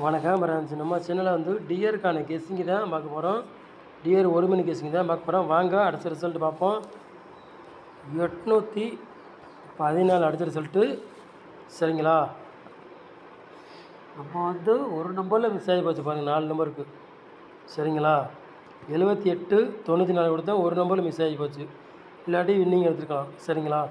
வணக்கம் பிரான்ஸ். நம்ம சேனலில் வந்து டியருக்கான கெஸ்ஸிங்கு தான் பார்க்க போகிறோம். டியர் 1 மணி கெஸ்ஸிங் தான் பார்க்க போகிறோம். வாங்க அடுத்த ரிசல்ட் பார்ப்போம். 814 அடுத்த ரிசல்ட்டு. சரிங்களா? அப்போ வந்து ஒரு நம்பரில் மிஸ் ஆகி போச்சு பாருங்கள், 4 நம்பருக்கு. சரிங்களா? 7894 கொடுத்தா ஒரு நம்பரில் மிஸ் ஆகி போச்சு. இல்லாட்டி வின்னிங் எடுத்துருக்கலாம். சரிங்களா?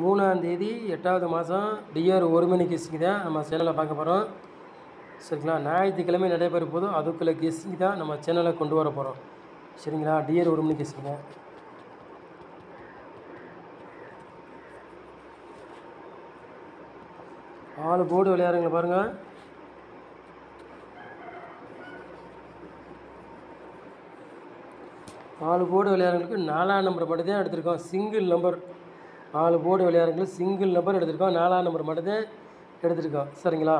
மூணாம் தேதி 8வது மாதம் டிஆர் 1 மணி கெஸ்ஸிங் தான் நம்ம சேனலில் பார்க்க போகிறோம். சரிங்களா? ஞாயிற்றுக்கிழமை நடைபெற போதும் அதுக்குள்ளே கெஸ்ஸிங் தான் நம்ம சேனலில் கொண்டு வர போகிறோம். சரிங்களா? டிஆர் 1 மணி கெஸ்ஸிங் தான். ஆள் போர்டு விளையாடுங்க பாருங்கள். ஆள் போர்டு விளையாடுறவங்களுக்கு 4ஆம் நம்பர் மட்டும் தான் எடுத்திருக்கோம். Single number. 4 போர்டு விளையாடுறவங்களுக்கு சிங்கிள் நம்பர் எடுத்திருக்கோம். 4ஆம் நம்பர் மட்டும் தான் எடுத்திருக்கோம். சரிங்களா?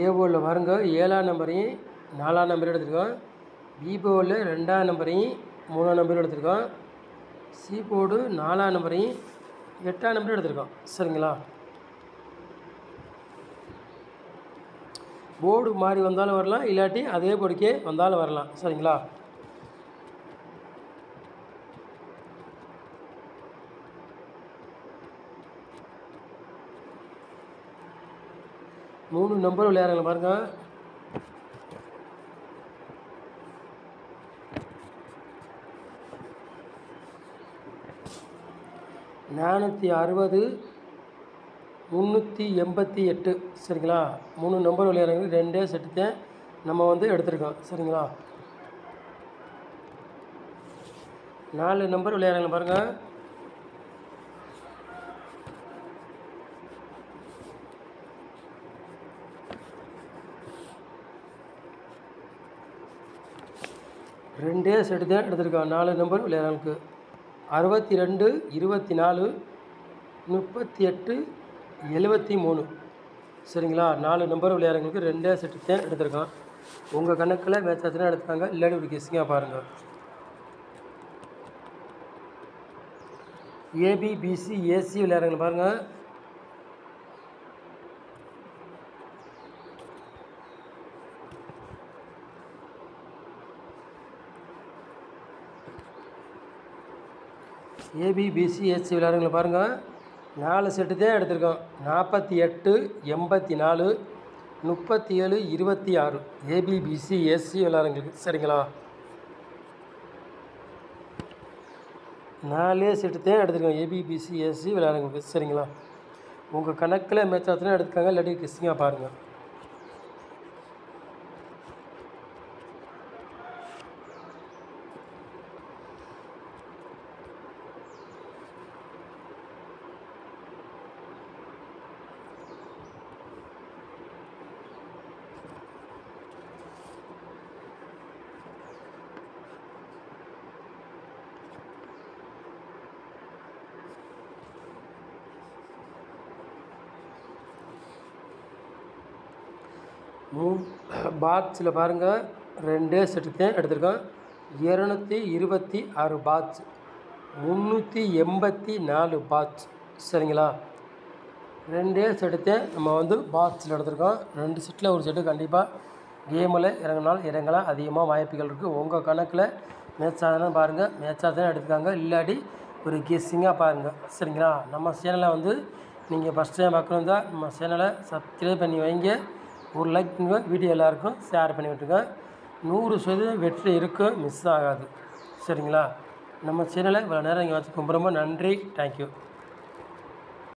ஏ போர்டில் பாருங்க, 7ஆம் நம்பரையும் 4ஆம் நம்பரையும் எடுத்துருக்கோம். பி போர்டில் 2ஆம் நம்பரையும் 3ஆம் நம்பரையும் எடுத்துருக்கோம். சி போர்டு 4ஆம் நம்பரையும் 8ஆம் நம்பரையும் எடுத்துருக்கோம். சரிங்களா? போர்டு மாறி வந்தாலும் வரலாம், இல்லாட்டி அதே போர்டுக்கே வந்தாலும் வரலாம். சரிங்களா? மூணு நம்பர் விளையாடுறாங்க பாருங்கள். நானூற்றி 60 388. சரிங்களா? 3 நம்பர் விளையாடுறவங்க 2 செட்டு தான் நம்ம வந்து எடுத்துருக்கோம். சரிங்களா? 4 நம்பர் விளையாடுறாங்க பாருங்கள். ரெண்டே செட்டு தான் எடுத்திருக்கோம். 4 நம்பர் விளையாடுறவங்களுக்கு 62 24 38 73. சரிங்களா? 4 நம்பர் விளையாடுறவங்களுக்கு 2 செட்டு தான் எடுத்திருக்கோம். உங்கள் கணக்கில் மேட்ச் ஆச்சுன்னா எடுத்துக்காங்க, இல்லாட்டி ஒரு கெஸ்ஸிங்காக பாருங்கள். ஏபி பிசி ஏசி விளையாடுறவங்க பாருங்கள். ஏபி பிசி ஏசி விளையாடுறவங்களை பாருங்கள். 4 செட்டு தான் எடுத்திருக்கோம். 48 84 37 26 ஏபி பிசி ஏசி விளையாடுறவங்களுக்கு. சரிங்களா? 4 செட்டு தான் எடுத்திருக்கோம். ஏபி பிசி ஏசி விளையாடுறவங்களுக்கு. சரிங்களா? உங்கள் கணக்கில் மேட்ச் ஆச்சுன்னா எடுத்துக்காங்க, இல்லாட்டி கெஸ்ஸிங்காக பாருங்கள். பாட்ஸில் பாருங்கள், 2 செட்டு தான் எடுத்திருக்கோம். 226 பாட்ஸ், 384 பாட்ஸ். சரிங்களா? 2 செட்டு தான் நம்ம வந்து பாட்ஸில் எடுத்திருக்கோம். 2 செட்டில் ஒரு செட்டு கண்டிப்பாக கேமில் இறங்கினாலும் இறங்கலாம். அதிகமாக வாய்ப்புகள் இருக்குது. உங்கள் கணக்கில் மேட்ச் ஆகுதுன்னு பாருங்கள். மேட்ச் ஆகுதுன்னு எடுத்துக்காங்க, இல்லாட்டி ஒரு கெஸ்ஸிங்காக பாருங்கள். சரிங்களா? நம்ம சேனலை வந்து நீங்கள் ஃபஸ்ட் டைம் பார்க்கணும் தான் நம்ம சேனலை சப்ஸ்கிரைப் பண்ணி வைங்க. ஒரு லைக் பண்ணுங்க, வீடியோ எல்லாருக்கும் ஷேர் பண்ணி விட்டுருங்க. 100% வெற்றி இருக்கும், மிஸ் ஆகாது. சரிங்களா? நம்ம சேனலை இவ்வளோ நேரம் இங்கே வச்சு ரொம்ப ரொம்ப நன்றி. தேங்க்யூ.